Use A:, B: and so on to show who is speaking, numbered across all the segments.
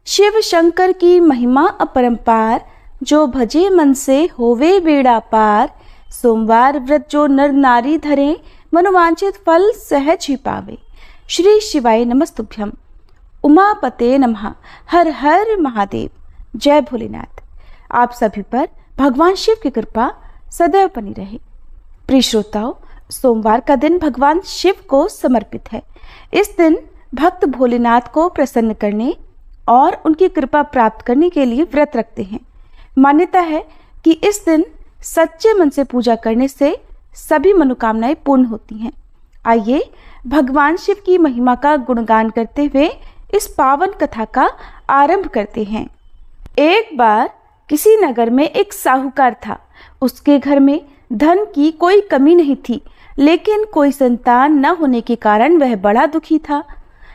A: शिव शंकर की महिमा अपरंपार, जो भजे मन से होवे बेड़ा पार। सोमवार व्रत जो नर नारी धरे, मनोवांछित फल सहज ही पावे। श्री शिवाय नमस्तुभ्यम। उमापते नमः। हर हर महादेव। जय भोलेनाथ। आप सभी पर भगवान शिव की कृपा सदैव बनी रहे। प्रिय श्रोताओं, सोमवार का दिन भगवान शिव को समर्पित है। इस दिन भक्त भोलेनाथ को प्रसन्न करने और उनकी कृपा प्राप्त करने के लिए व्रत रखते हैं। मान्यता है कि इस दिन सच्चे मन से पूजा करने से सभी मनोकामनाएं पूर्ण होती हैं। आइए भगवान शिव की महिमा का गुणगान करते हुए इस पावन कथा का आरंभ करते हैं। एक बार किसी नगर में एक साहूकार था। उसके घर में धन की कोई कमी नहीं थी, लेकिन कोई संतान न होने के कारण वह बड़ा दुखी था।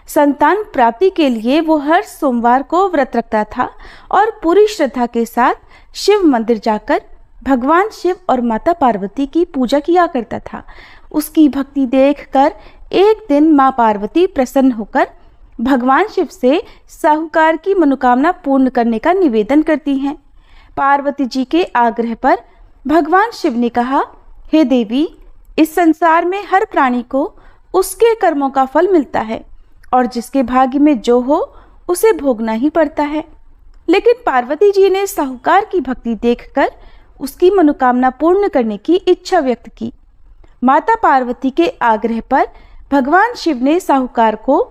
A: संतान प्राप्ति के लिए वो हर सोमवार को व्रत रखता था और पूरी श्रद्धा के साथ शिव मंदिर जाकर भगवान शिव और माता पार्वती की पूजा किया करता था। उसकी भक्ति देखकर एक दिन माँ पार्वती प्रसन्न होकर भगवान शिव से साहूकार की मनोकामना पूर्ण करने का निवेदन करती हैं। पार्वती जी के आग्रह पर भगवान शिव ने कहा, हे देवी, इस संसार में हर प्राणी को उसके कर्मों का फल मिलता है और जिसके भाग्य में जो हो उसे भोगना ही पड़ता है। लेकिन पार्वती जी ने साहूकार की भक्ति देखकर उसकी मनोकामना पूर्ण करने की इच्छा व्यक्त की। माता पार्वती के आग्रह पर भगवान शिव ने साहूकार को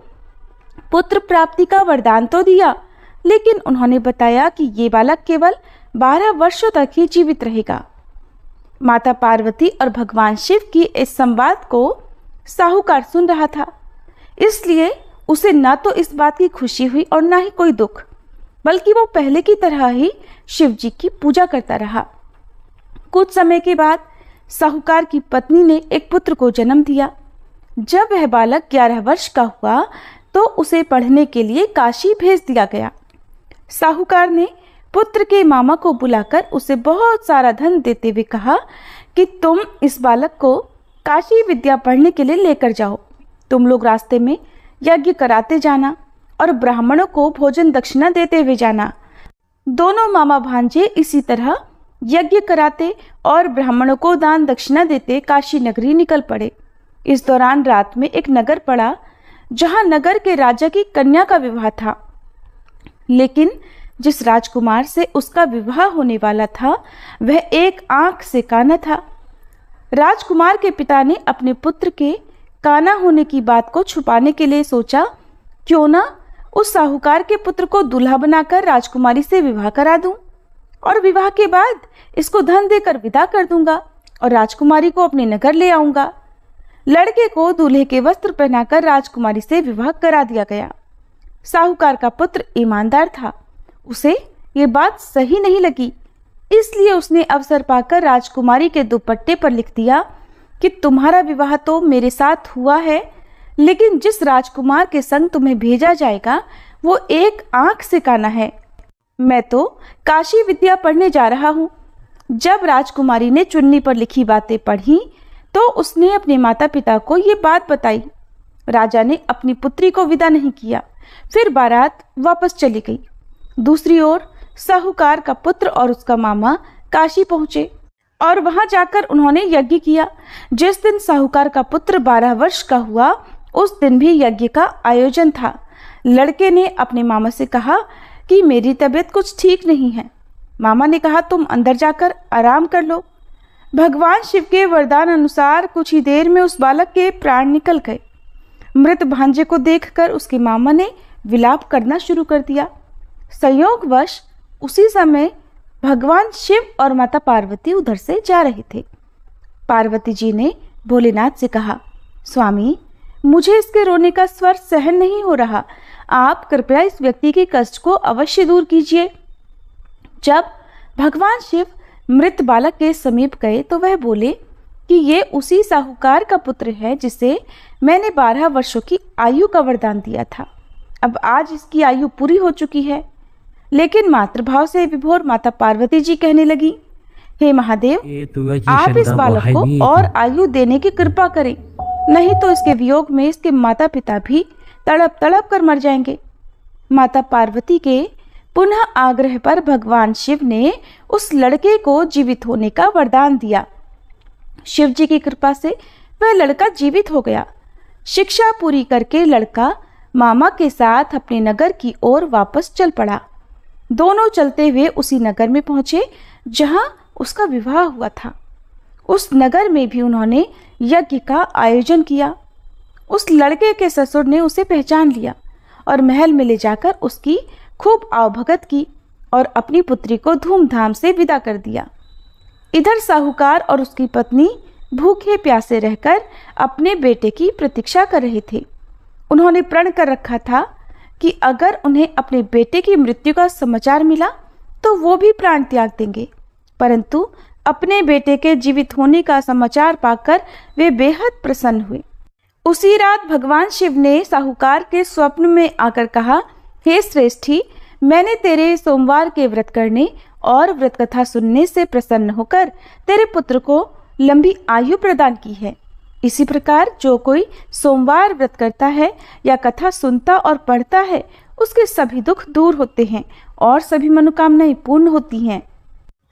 A: पुत्र प्राप्ति का वरदान तो दिया, लेकिन उन्होंने बताया कि ये बालक केवल 12 वर्षों तक ही जीवित रहेगा। माता पार्वती और भगवान शिव की इस संवाद को साहूकार सुन रहा था, इसलिए उसे न तो इस बात की खुशी हुई और न ही कोई दुख, बल्कि वो पहले की तरह ही शिव जी की पूजा करता रहा। कुछ समय के बाद साहूकार की पत्नी ने एक पुत्र को जन्म दिया। जब वह बालक 11 वर्ष का हुआ तो उसे पढ़ने के लिए काशी भेज दिया गया। साहूकार ने पुत्र के मामा को बुलाकर उसे बहुत सारा धन देते हुए कहा कि तुम इस बालक को काशी विद्या पढ़ने के लिए लेकर जाओ। तुम लोग रास्ते में यज्ञ कराते जाना और ब्राह्मणों को भोजन दक्षिणा देते हुए जाना। दोनों मामा भांजे इसी तरह यज्ञ कराते और ब्राह्मणों को दान दक्षिणा देते काशी नगरी निकल पड़े। इस दौरान रात में एक नगर पड़ा जहां नगर के राजा की कन्या का विवाह था, लेकिन जिस राजकुमार से उसका विवाह होने वाला था वह एक आंख से काना था। राजकुमार के पिता ने अपने पुत्र के काना होने की बात को छुपाने के लिए सोचा, क्यों ना उस साहूकार के पुत्र को दूल्हा बनाकर राजकुमारी से विवाह करा दूं और विवाह के बाद इसको धन देकर विदा कर दूंगा और राजकुमारी को अपने नगर ले आऊंगा। लड़के को दूल्हे के वस्त्र पहनाकर राजकुमारी से विवाह करा दिया गया। साहूकार का पुत्र ईमानदार था, उसे ये बात सही नहीं लगी, इसलिए उसने अवसर पाकर राजकुमारी के दुपट्टे पर लिख दिया कि तुम्हारा विवाह तो मेरे साथ हुआ है, लेकिन जिस राजकुमार के संग तुम्हें भेजा जाएगा वो एक आंख से काना है। मैं तो काशी विद्या पढ़ने जा रहा हूँ। जब राजकुमारी ने चुन्नी पर लिखी बातें पढ़ी तो उसने अपने माता पिता को ये बात बताई। राजा ने अपनी पुत्री को विदा नहीं किया, फिर बारात वापस चली गई। दूसरी ओर साहूकार का पुत्र और उसका मामा काशी पहुंचे और वहां जाकर उन्होंने यज्ञ किया। जिस दिन साहूकार का पुत्र 12 वर्ष का हुआ उस दिन भी यज्ञ का आयोजन था। लड़के ने अपने मामा से कहा कि मेरी तबीयत कुछ ठीक नहीं है। मामा ने कहा, तुम अंदर जाकर आराम कर लो। भगवान शिव के वरदान अनुसार कुछ ही देर में उस बालक के प्राण निकल गए। मृत भांजे को देखकर उसके मामा ने विलाप करना शुरू कर दिया। संयोगवश उसी समय भगवान शिव और माता पार्वती उधर से जा रहे थे। पार्वती जी ने भोलेनाथ से कहा, स्वामी, मुझे इसके रोने का स्वर सहन नहीं हो रहा, आप कृपया इस व्यक्ति के कष्ट को अवश्य दूर कीजिए। जब भगवान शिव मृत बालक के समीप गए तो वह बोले कि ये उसी साहूकार का पुत्र है जिसे मैंने 12 वर्षों की आयु का वरदान दिया था। अब आज इसकी आयु पूरी हो चुकी है। लेकिन मातृभाव से विभोर माता पार्वती जी कहने लगी, हे महादेव, आप इस बालक को और आयु देने की कृपा करें, नहीं तो इसके वियोग में इसके माता पिता भी तड़प तड़प कर मर जाएंगे। माता पार्वती के पुनः आग्रह पर भगवान शिव ने उस लड़के को जीवित होने का वरदान दिया। शिव जी की कृपा से वह लड़का जीवित हो गया। शिक्षा पूरी करके लड़का मामा के साथ अपने नगर की ओर वापस चल पड़ा। दोनों चलते हुए उसी नगर में पहुंचे जहां उसका विवाह हुआ था। उस नगर में भी उन्होंने यज्ञ का आयोजन किया। उस लड़के के ससुर ने उसे पहचान लिया और महल में ले जाकर उसकी खूब आवभगत की और अपनी पुत्री को धूमधाम से विदा कर दिया। इधर साहूकार और उसकी पत्नी भूखे प्यासे रहकर अपने बेटे की प्रतीक्षा कर रहे थे। उन्होंने प्रण कर रखा था कि अगर उन्हें अपने बेटे की मृत्यु का समाचार मिला तो वो भी प्राण त्याग देंगे, परंतु अपने बेटे के जीवित होने का समाचार पाकर वे बेहद प्रसन्न हुए। उसी रात भगवान शिव ने साहूकार के स्वप्न में आकर कहा, हे श्रेष्ठी, मैंने तेरे सोमवार के व्रत करने और व्रत कथा सुनने से प्रसन्न होकर तेरे पुत्र को लंबी आयु प्रदान की है। इसी प्रकार जो कोई सोमवार व्रत करता है या कथा सुनता और पढ़ता है, उसके सभी दुख दूर होते हैं और सभी मनोकामनाएं पूर्ण होती हैं।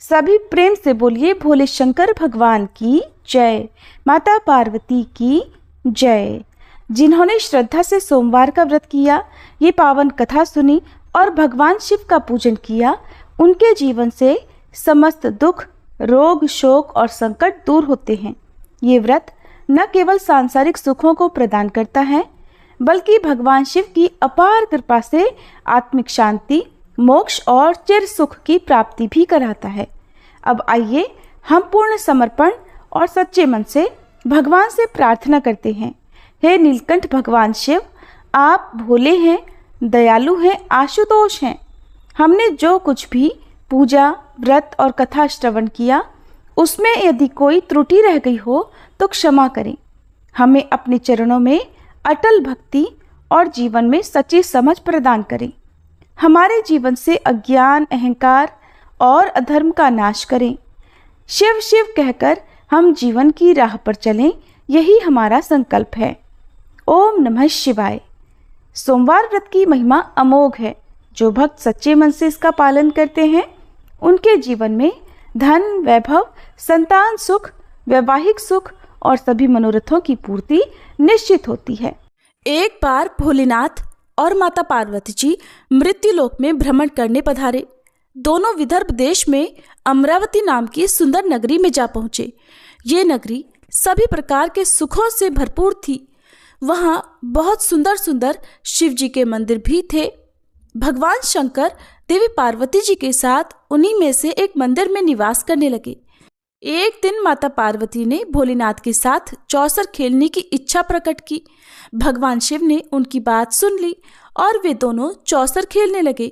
A: सभी प्रेम से बोलिए, भोले शंकर भगवान की जय, माता पार्वती की जय। जिन्होंने श्रद्धा से सोमवार का व्रत किया, ये पावन कथा सुनी और भगवान शिव का पूजन किया, उनके जीवन से समस्त दुख, रोग, शोक और संकट दूर होते हैं। ये व्रत न केवल सांसारिक सुखों को प्रदान करता है, बल्कि भगवान शिव की अपार कृपा से आत्मिक शांति, मोक्ष और चिर सुख की प्राप्ति भी कराता है। अब आइए हम पूर्ण समर्पण और सच्चे मन से भगवान से प्रार्थना करते हैं। हे नीलकंठ भगवान शिव, आप भोले हैं, दयालु हैं, आशुतोष हैं। हमने जो कुछ भी पूजा, व्रत और कथा श्रवण किया, उसमें यदि कोई त्रुटि रह गई हो तो क्षमा करें। हमें अपने चरणों में अटल भक्ति और जीवन में सच्ची समझ प्रदान करें। हमारे जीवन से अज्ञान, अहंकार और अधर्म का नाश करें। शिव शिव कहकर हम जीवन की राह पर चलें, यही हमारा संकल्प है। ओम नमः शिवाय। सोमवार व्रत की महिमा अमोघ है। जो भक्त सच्चे मन से इसका पालन करते हैं, उनके जीवन में धन, वैभव, संतान सुख, वैवाहिक सुख और सभी मनोरथों की पूर्ति निश्चित होती है।
B: एक बार भोलेनाथ और माता पार्वती जी मृत्युलोक में भ्रमण करने पधारे। दोनों विदर्भ देश में अमरावती नाम की सुंदर नगरी में जा पहुंचे। ये नगरी सभी प्रकार के सुखों से भरपूर थी। वहां बहुत सुंदर सुंदर शिव जी के मंदिर भी थे। भगवान शंकर देवी पार्वती जी के साथ उन्हीं में से एक मंदिर में निवास करने लगे। एक दिन माता पार्वती ने भोलेनाथ के साथ चौसर खेलने की इच्छा प्रकट की। भगवान शिव ने उनकी बात सुन ली और वे दोनों चौसर खेलने लगे।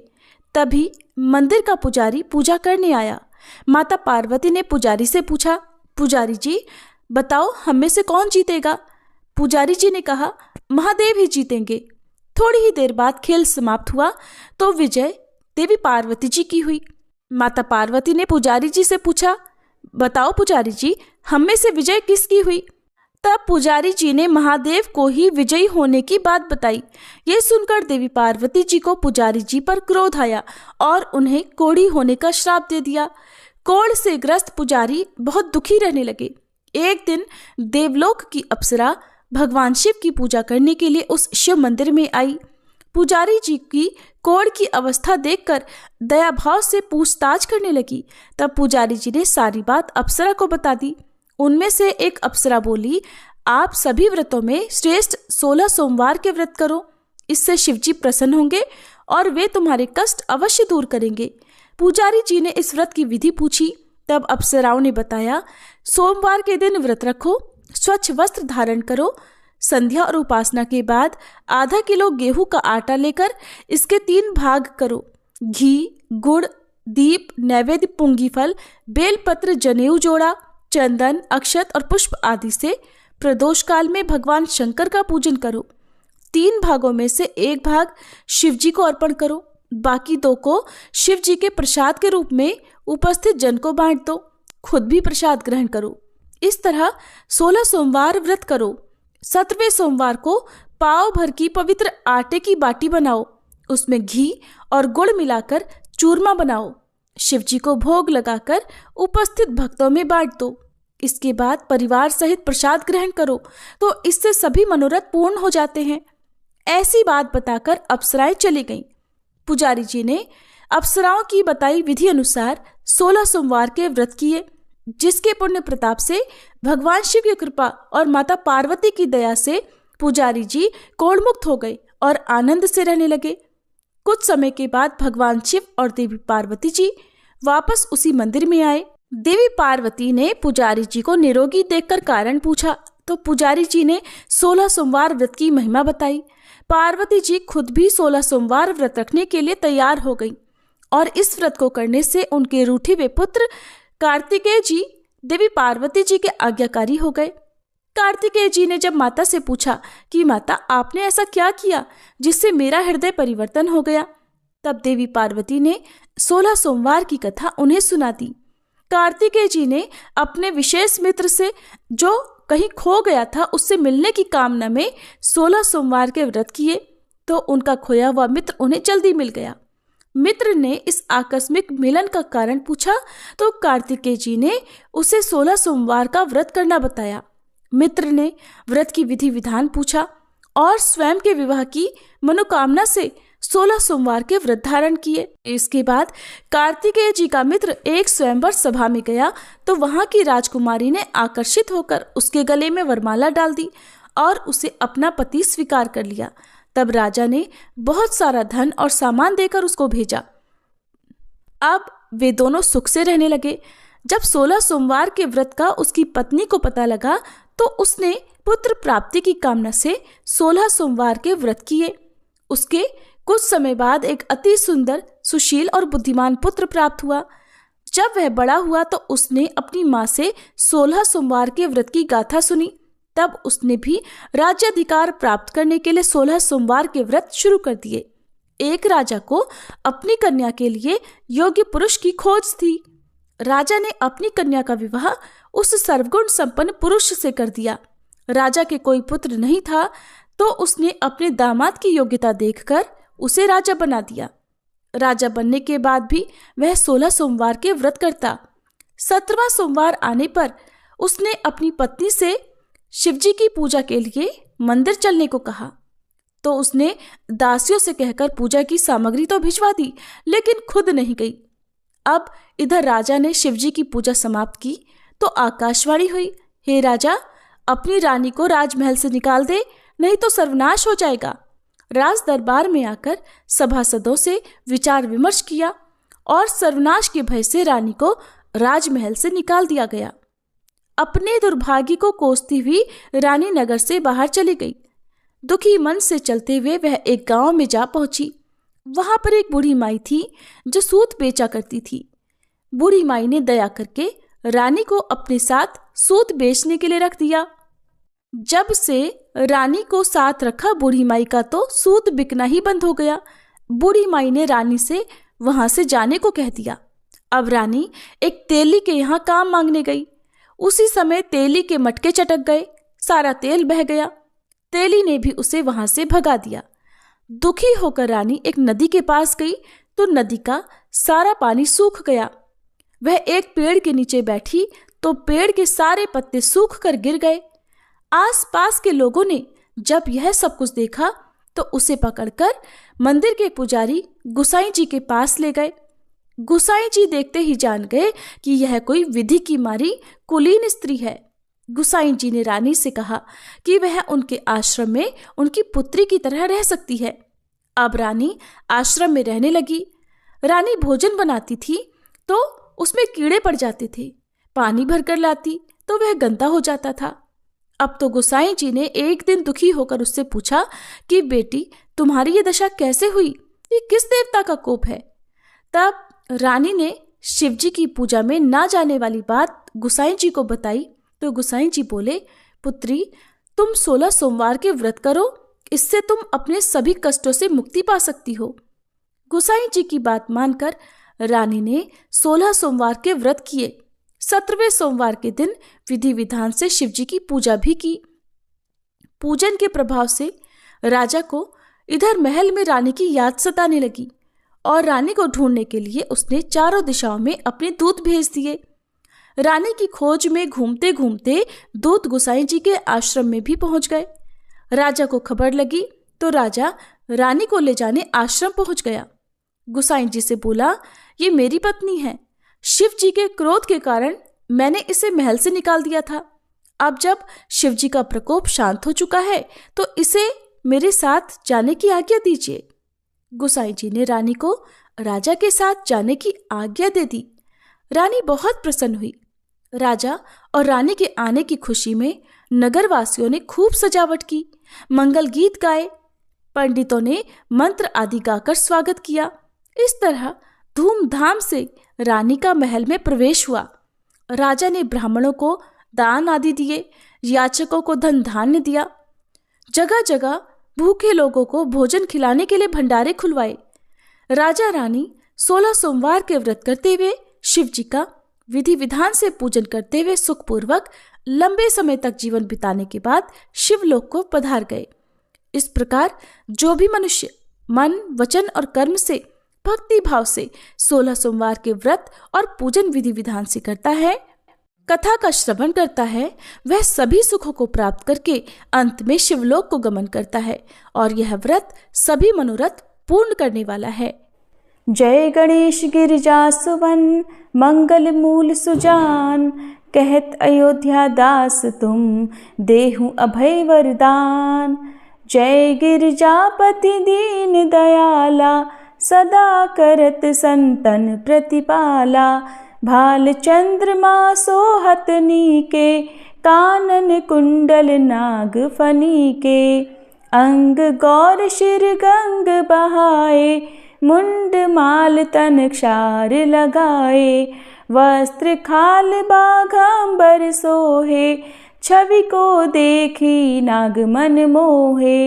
B: तभी मंदिर का पुजारी पूजा करने आया। माता पार्वती ने पुजारी से पूछा, पुजारी जी बताओ, हम में से कौन जीतेगा? पुजारी जी ने कहा, महादेव ही जीतेंगे। थोड़ी ही देर बाद खेल समाप्त हुआ तो विजय देवी पार्वती जी की हुई। माता पार्वती ने पुजारी जी से पूछा, बताओ पुजारी जी, हम में से विजय किसकी हुई? तब पुजारी जी ने महादेव को ही विजयी होने की बात बताई। ये सुनकर देवी पार्वती जी को पुजारी जी पर क्रोध आया और उन्हें कोढ़ी होने का श्राप दे दिया। कोढ़ से ग्रस्त पुजारी बहुत दुखी रहने लगे। एक दिन देवलोक की अप्सरा भगवान शिव की पूजा करने के लिए उस शिव मंदिर में आई। पुजारी जी की कोढ़ की अवस्था देखकर दया भाव से पूछताछ करने लगी। तब पुजारी जी ने सारी बात अप्सरा को बता दी। उनमें से एक अप्सरा बोली, आप सभी व्रतों में श्रेष्ठ 16 सोमवार के व्रत करो, इससे शिवजी प्रसन्न होंगे और वे तुम्हारे कष्ट अवश्य दूर करेंगे। पुजारी जी ने इस व्रत की विधि पूछी। तब अप्सराओं ने बताया, सोमवार के दिन व्रत रखो, स्वच्छ वस्त्र धारण करो, संध्या और उपासना के बाद आधा किलो गेहूं का आटा लेकर इसके 3 भाग करो। घी, गुड़, दीप, नैवेद्य, पुंगी फल, बेलपत्र, जनेऊ जोड़ा, चंदन, अक्षत और पुष्प आदि से प्रदोष काल में भगवान शंकर का पूजन करो। 3 भागों में से 1 भाग शिव जी को अर्पण करो, बाकी 2 को शिव जी के प्रसाद के रूप में उपस्थित जन को बांट दो। खुद भी प्रसाद ग्रहण करो। इस तरह 16 सोमवार व्रत करो। 17वें सोमवार को पाव भर की पवित्र आटे की बाटी बनाओ, उसमें घी और गुड़ मिलाकर चूरमा बनाओ। शिवजी को भोग लगाकर उपस्थित भक्तों में बांट दो। इसके बाद परिवार सहित प्रसाद ग्रहण करो तो इससे सभी मनोरथ पूर्ण हो जाते हैं। ऐसी बात बताकर अप्सराएं चली गईं। पुजारी जी ने अप्सराओं की बताई विधि अनुसार 16 सोमवार के व्रत किए, जिसके पुण्य प्रताप से भगवान शिव की कृपा और माता पार्वती की दया से पुजारी जी कोढ़मुक्त हो गए और आनंद से रहने लगे। कुछ समय के बाद भगवान शिव और देवी पार्वती जी वापस उसी मंदिर में आए। देवी पार्वती ने पुजारी जी को निरोगी देखकर कारण पूछा तो पुजारी जी ने 16 सोमवार व्रत की महिमा बताई। पार्वती जी खुद भी 16 सोमवार व्रत रखने के लिए तैयार हो गई और इस व्रत को करने से उनके रूठे हुए पुत्र कार्तिकेय जी देवी पार्वती जी के आज्ञाकारी हो गए। कार्तिकेय जी ने जब माता से पूछा कि माता आपने ऐसा क्या किया जिससे मेरा हृदय परिवर्तन हो गया, तब देवी पार्वती ने 16 सोमवार की कथा उन्हें सुना दी। कार्तिकेय जी ने अपने विशेष मित्र से जो कहीं खो गया था उससे मिलने की कामना में 16 सोमवार के व्रत किए तो उनका खोया हुआ मित्र उन्हें जल्दी मिल गया। मित्र ने इस आकस्मिक मिलन का कारण पूछा तो कार्तिकेय जी ने उसे 16 सोमवार का व्रत करना बताया। मित्र ने व्रत की विधि विधान पूछा और स्वयं के विवाह की मनोकामना से 16 सोमवार के व्रत धारण किए। इसके बाद कार्तिकेय जी का मित्र एक स्वयंवर सभा में गया तो वहां की राजकुमारी ने आकर्षित होकर उसके गले में वरमाला डाल दी और उसे अपना पति स्वीकार कर लिया। तब राजा ने बहुत सारा धन और सामान देकर उसको भेजा। अब वे दोनों सुख से रहने लगे। जब 16 सोमवार के व्रत का उसकी पत्नी को पता लगा तो उसने पुत्र प्राप्ति की कामना से 16 सोमवार के व्रत किए। उसके कुछ समय बाद एक अति सुंदर, सुशील और बुद्धिमान पुत्र प्राप्त हुआ। जब वह बड़ा हुआ तो उसने अपनी माँ से 16 सोमवार के व्रत की गाथा सुनी। तब उसने भी राज्याधिकार प्राप्त करने के लिए 16 सोमवार के व्रत शुरू कर दिए। एक राजा को अपनी कन्या के लिए योग्य पुरुष की खोज थी। राजा ने अपनी कन्या का विवाह उस सर्वगुण संपन्न पुरुष से कर दिया। राजा के कोई पुत्र नहीं था तो उसने अपने दामाद की योग्यता देखकर उसे राजा बना दिया। राजा बनने के बाद भी वह 16 सोमवार के व्रत करता। 17वां सोमवार आने पर उसने अपनी पत्नी से शिवजी की पूजा के लिए मंदिर चलने को कहा तो उसने दासियों से कहकर पूजा की सामग्री तो भिजवा दी लेकिन खुद नहीं गई। अब इधर राजा ने शिवजी की पूजा समाप्त की तो आकाशवाणी हुई, हे राजा, अपनी रानी को राजमहल से निकाल दे, नहीं तो सर्वनाश हो जाएगा। राज दरबार में आकर सभासदों से विचार विमर्श किया और सर्वनाश के भय से रानी को राजमहल से निकाल दिया गया। अपने दुर्भाग्य को कोसती हुई रानी नगर से बाहर चली गई। दुखी मन से चलते हुए वह एक गांव में जा पहुंची। वहां पर एक बूढ़ी माई थी जो सूत बेचा करती थी। बूढ़ी माई ने दया करके रानी को अपने साथ सूत बेचने के लिए रख दिया। जब से रानी को साथ रखा बूढ़ी माई का तो सूत बिकना ही बंद हो गया। बूढ़ी माई ने रानी से वहां से जाने को कह दिया। अब रानी एक तेली के यहाँ काम मांगने गई। उसी समय तेली के मटके चटक गए, सारा तेल बह गया। तेली ने भी उसे वहां से भगा दिया। दुखी होकर रानी एक नदी के पास गई तो नदी का सारा पानी सूख गया। वह एक पेड़ के नीचे बैठी तो पेड़ के सारे पत्ते सूख कर गिर गए। आसपास के लोगों ने जब यह सब कुछ देखा तो उसे पकड़कर मंदिर के पुजारी गुसाई जी के पास ले गए। गुसाई जी देखते ही जान गए कि यह कोई विधि की मारी कुलीन स्त्री है। गुसाई जी ने रानी से कहा कि वह उनके आश्रम में उनकी पुत्री की तरह रह सकती है। अब रानी आश्रम में रहने लगी। रानी भोजन बनाती थी तो उसमें कीड़े पड़ जाते थे। पानी भरकर लाती तो वह गंदा हो जाता था। अब तो गुसाई जी ने एक दिन दुखी होकर उससे पूछा कि बेटी, तुम्हारी ये दशा कैसे हुई? ये किस देवता का कोप है? तब रानी ने शिवजी की पूजा में ना जाने वाली बात गुसाई जी को बताई तो गुसाई जी बोले, पुत्री, तुम 16 सोमवार के व्रत करो, इससे तुम अपने सभी कष्टों से मुक्ति पा सकती हो। गुसाई जी की बात मानकर रानी ने 16 सोमवार के व्रत किए। 17वें सोमवार के दिन विधि विधान से शिवजी की पूजा भी की। पूजन के प्रभाव से राजा को इधर महल में रानी की याद सताने लगी और रानी को ढूंढने के लिए उसने चारों दिशाओं में अपने दूत भेज दिए। रानी की खोज में घूमते घूमते दूत गुसाई जी के आश्रम में भी पहुंच गए। राजा को खबर लगी तो राजा रानी को ले जाने आश्रम पहुंच गया। गुसाई जी से बोला, ये मेरी पत्नी है। शिव जी के क्रोध के कारण मैंने इसे महल से निकाल दिया था। अब जब शिव जी का प्रकोप शांत हो चुका है तो इसे मेरे साथ जाने की आज्ञा दीजिए। गुसाई जी ने रानी को राजा के साथ जाने की आज्ञा दे दी। रानी बहुत प्रसन्न हुई। राजा और रानी के आने की खुशी में नगरवासियों ने खूब सजावट की, मंगल गीत गाए, पंडितों ने मंत्र आदि गाकर स्वागत किया। इस तरह धूमधाम से रानी का महल में प्रवेश हुआ। राजा ने ब्राह्मणों को दान आदि दिए, याचकों को धन धान्य दिया। जगह जगह भूखे लोगों को भोजन खिलाने के लिए भंडारे खुलवाए। राजा रानी 16 सोमवार के व्रत करते हुए शिव जी का विधि विधान से पूजन करते हुए सुखपूर्वक लंबे समय तक जीवन बिताने के बाद शिवलोक को पधार गए। इस प्रकार जो भी मनुष्य मन, वचन और कर्म से भक्ति भाव से 16 सोमवार के व्रत और पूजन विधि विधान से करता है, कथा का श्रवण करता है, वह सभी सुखों को प्राप्त करके अंत में शिवलोक को गमन करता है और यह व्रत सभी मनोरथ पूर्ण करने वाला है।
A: जय गणेश गिरिजा सुवन मंगल मूल सुजान, कहत अयोध्या दास तुम देहु अभय वरदान। जय गिरिजापति दीन दयाला, सदा करत संतन प्रतिपाला। भाल चंद्रमा सोहत नीके, कानन कुंडल नाग फनीके। अंग गौर शिर गंग बहाए, मुंड माल तन क्षार लगाए। वस्त्र खाल बाघांबर सोहे, छवि को देखी नाग मन मोहे।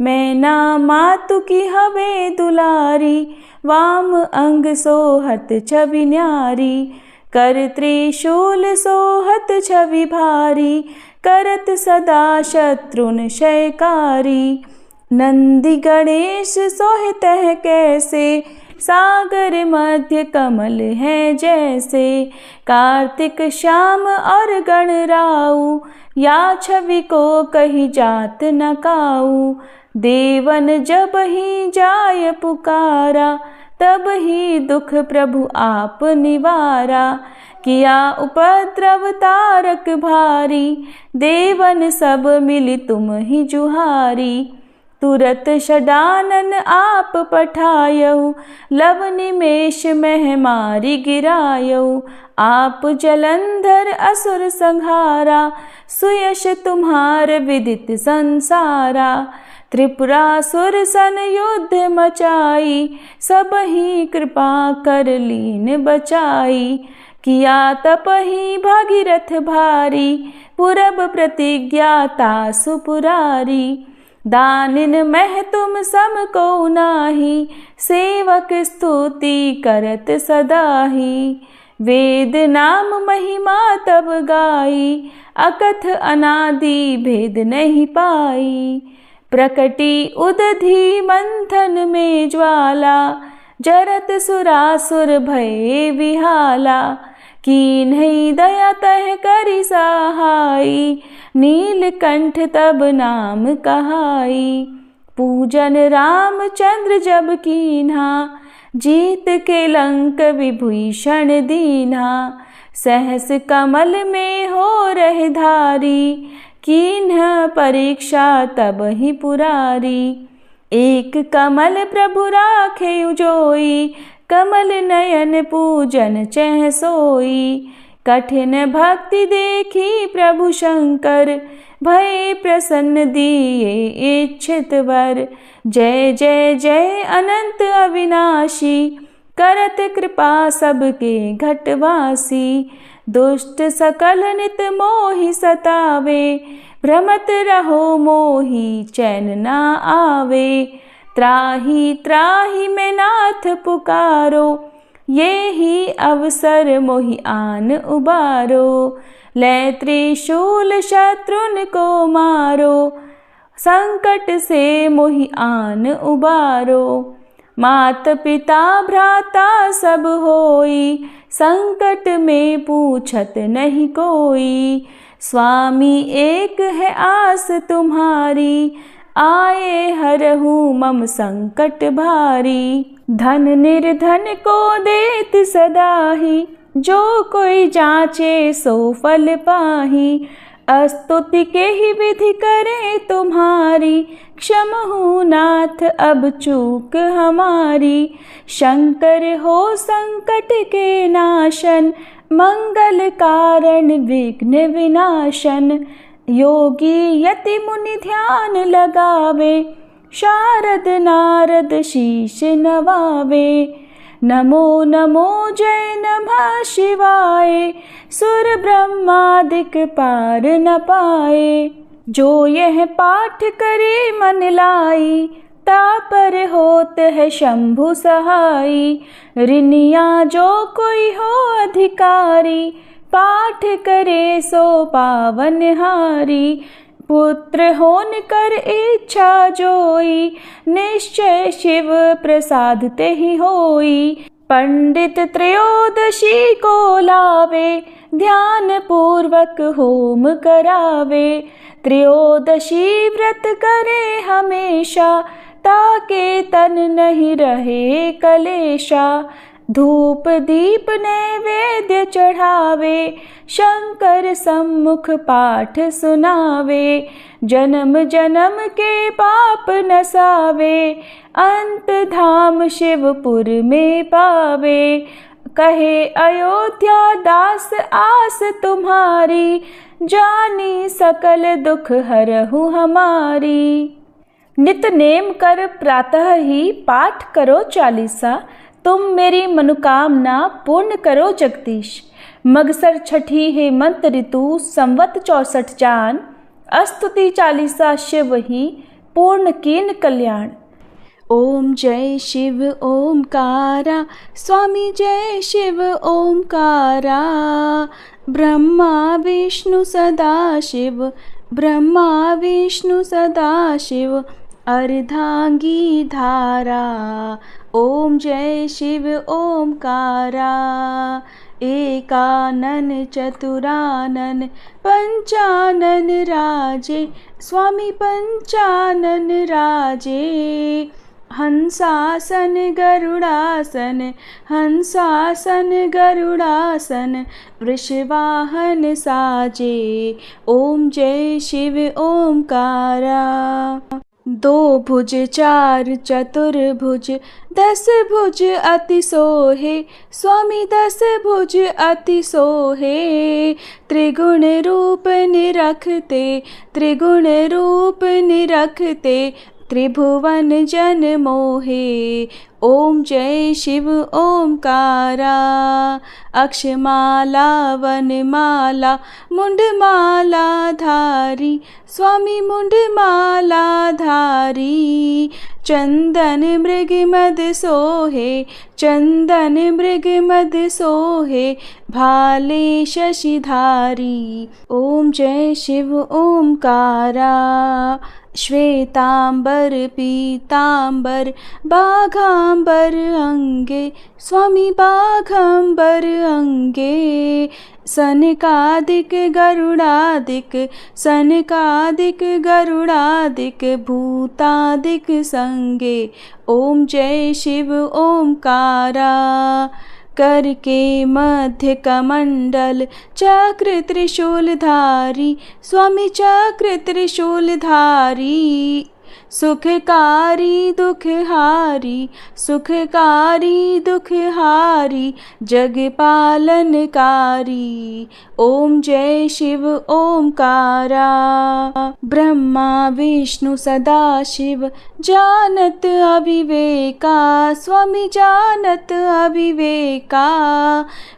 A: मैना मातु की हवे दुलारी, वाम अंग सोहत छवि न्यारी। कर त्रिशूल सोहत छवि भारी, करत सदा शत्रुन क्षयकारी। नंदी गणेश सोहितः कैसे, सागर मध्य कमल है जैसे। कार्तिक श्याम और गणराऊ, या छवि को कही जात न काऊ। देवन जब ही जाय पुकारा, तब ही दुख प्रभु आप निवारा। किया उपद्रव तारक भारी, देवन सब मिली तुम ही जुहारी। तुरत षडानन आप पठायऊ, लव निमेष मह मारी गिरायऊ। आप जलंधर असुर संहारा, सुयश तुम्हार विदित संसारा। त्रिपुरासुर सन युद्ध मचाई, सब ही कृपा कर लीन बचाई। किया तप ही भागीरथ भारी, पुरब प्रतिज्ञाता सुपुरारी। दानिन मह तुम सम को नाही, सेवक स्तुति करत सदाही। वेद नाम महिमा तब गाई, अकथ अनादि भेद नहीं पाई। प्रकटी उदधि मंथन में ज्वाला, जरत सुरासुर भये विहाला। कीन्ही दया तह करि सहाई, नीलकंठ तब नाम कहाई। पूजन रामचंद्र जब कीन्हा, जीत के लंक विभीषण दीन्हा। सहस कमल में हो रहे धारी, कीन्ह परीक्षा तब ही पुरारी। एक कमल प्रभु राखे उजोई, कमल नयन पूजन चह सोई। कठिन भक्ति देखी प्रभु शंकर, भय प्रसन्न दिए इच्छित वर। जय जय जय अनंत अविनाशी, करत कृपा सबके घटवासी। दुष्ट सकल नित मोहि सतावे, भ्रमत रहो मोहि चैन ना आवे। त्राहि त्राहि मैं नाथ पुकारो, ये ही अवसर मोहि आन उबारो। ले त्रिशूल शत्रुन को मारो,
C: संकट से मोहि आन उबारो। मात पिता भ्राता सब होई, संकट में पूछत नहीं कोई। स्वामी एक है आस तुम्हारी, आए हरहु मम संकट भारी। धन निर्धन को देत सदाही, जो कोई जाचे सो फल पाही। स्तुति के ही विधि करे तुम्हारी, क्षमहु नाथ अब चूक हमारी। शंकर हो संकट के नाशन, मंगल कारण विघ्न विनाशन। योगी यति मुनि ध्यान लगावे, शारद नारद शीश नवावे। नमो नमो जय नमः शिवाय, सुर ब्रह्मादिक पार न पाए। जो यह पाठ करे मन लाई, तापर होत है शंभु सहाई। ऋनिया जो कोई हो अधिकारी, पाठ करे सो पावन हारी। पुत्र होन कर इच्छा जोई, निश्चय शिव प्रसाद ते ही होई। पंडित त्रयोदशी को लावे, ध्यान पूर्वक होम करावे। त्रयोदशी व्रत करे हमेशा, ताके तन नहीं रहे कलेशा। धूप दीप नैवेद्य चढ़ावे, शंकर सम्मुख पाठ सुनावे। जन्म जन्म के पाप नसावे, अंत धाम शिवपुर में पावे। कहे अयोध्या दास आस तुम्हारी, जानी सकल दुख हरहु हमारी। नित नेम कर प्रातः ही पाठ करो चालीसा, तुम मेरी मनोकामना पूर्ण करो जगदीश। मगसर छठी हेमंत ऋतु संवत 64 चान, स्तुति चालीसा शिव ही पूर्ण कीन कल्याण।
A: ओम जय शिव ओमकारा, स्वामी जय शिव ओमकारा। ब्रह्मा विष्णु सदा शिव, ब्रह्मा विष्णु सदा शिव। अर्धांगी धारा, ओम जय शिव ओमकारा। एकानन चतुरानन पंचानन राजे, स्वामी पंचानन राजे। हंसासन गरुड़ासन, हंसासन गरुड़ासन। वृषवाहन साजे, ओम जय शिव ओमकारा। दो भुज चार चतुर्भुज, 10 भुज अति सोहे, स्वामी 10 भुज अति सोहे। त्रिगुण रूप निरखते, त्रिगुण रूप निरखते। त्रिभुवन जन मोहे, ओम जय शिव ओमकारा। अक्षमाला वनमाला मुंडमाला धारी, स्वामी मुंडमाला धारी। चंदन मृग मद सोहे, चंदन मृग मद सोहे। भाले शशिधारी, ओम जय शिव ओमकारा। श्वेतांबर पीतांबर बाघांबर अंगे, स्वामी बाघांबर अंगे। सनकादिक गरुड़ादिक, सनकादिक गरुड़ादिक। भूतादिक संगे, ओम जय शिव ओमकारा। कर के मध्य कमंडल, चक्र त्रिशूलधारी, स्वामी चक्र त्रिशूलधारी। सुखकारी दुखहारी, सुखकारी दुखहारी। जग पालनकारी, ओम जय शिव ओमकारा। ब्रह्मा विष्णु सदा शिव, जानत अविवेका, स्वामी जानत अविवेका।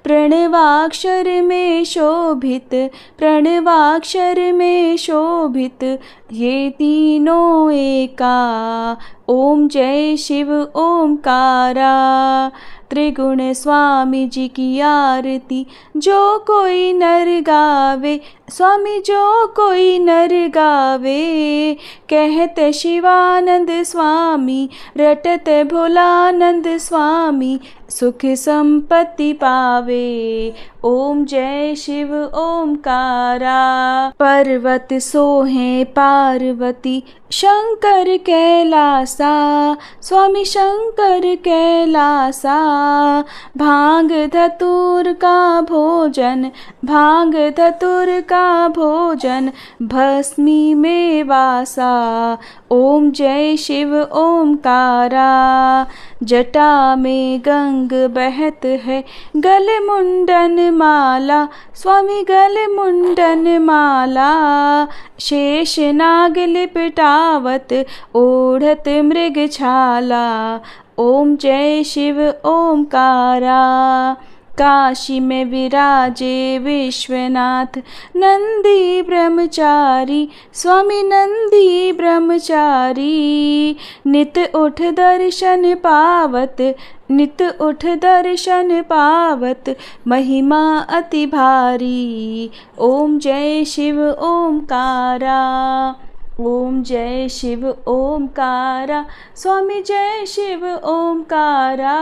A: प्रणवाक्षर में शोभित, प्रणवाक्षर में शोभित। ये तीनों एका, ओम जय शिव ओमकारा। त्रिगुण स्वामी जी की आरती, जो कोई नर गावे। स्वामी जो कोई नर गावे, कहत शिवानंद स्वामी, रटत भोलानंद स्वामी, सुख संपत्ति पावे। ओम जय शिव ओमकारा। पर्वत सोहे पार्वती, शंकर कैलासा, स्वामी शंकर कैलासा। भांग धतूर का भोजन, भांग धतूर का भोजन, भस्मी में वासा। ओम जय शिव ओमकारा। जटा में गंग बहत है, गले मुंडन माला, स्वामी गले मुंडन माला। शेष नाग लिपटावत, ओढ़त मृग छाला। ओम जय शिव ओमकारा। काशी में विराजे विश्वनाथ, नंदी ब्रह्मचारी, स्वामी नंदी ब्रह्मचारी। नित उठ दर्शन पावत, नित उठ दर्शन पावत, महिमा अति भारी। ओम जय शिव ओमकारा। ओम जय शिव ओमकारा। स्वामी जय शिव ओमकारा।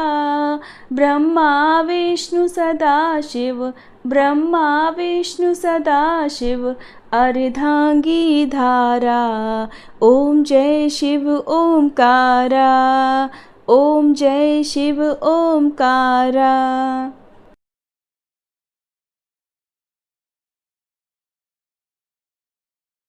A: ब्रह्मा विष्णु सदा शिव, ब्रह्मा विष्णु सदा शिव, अर्धांगी धारा। ओम जय शिव ओमकारा। ओम जय शिव ओमकारा।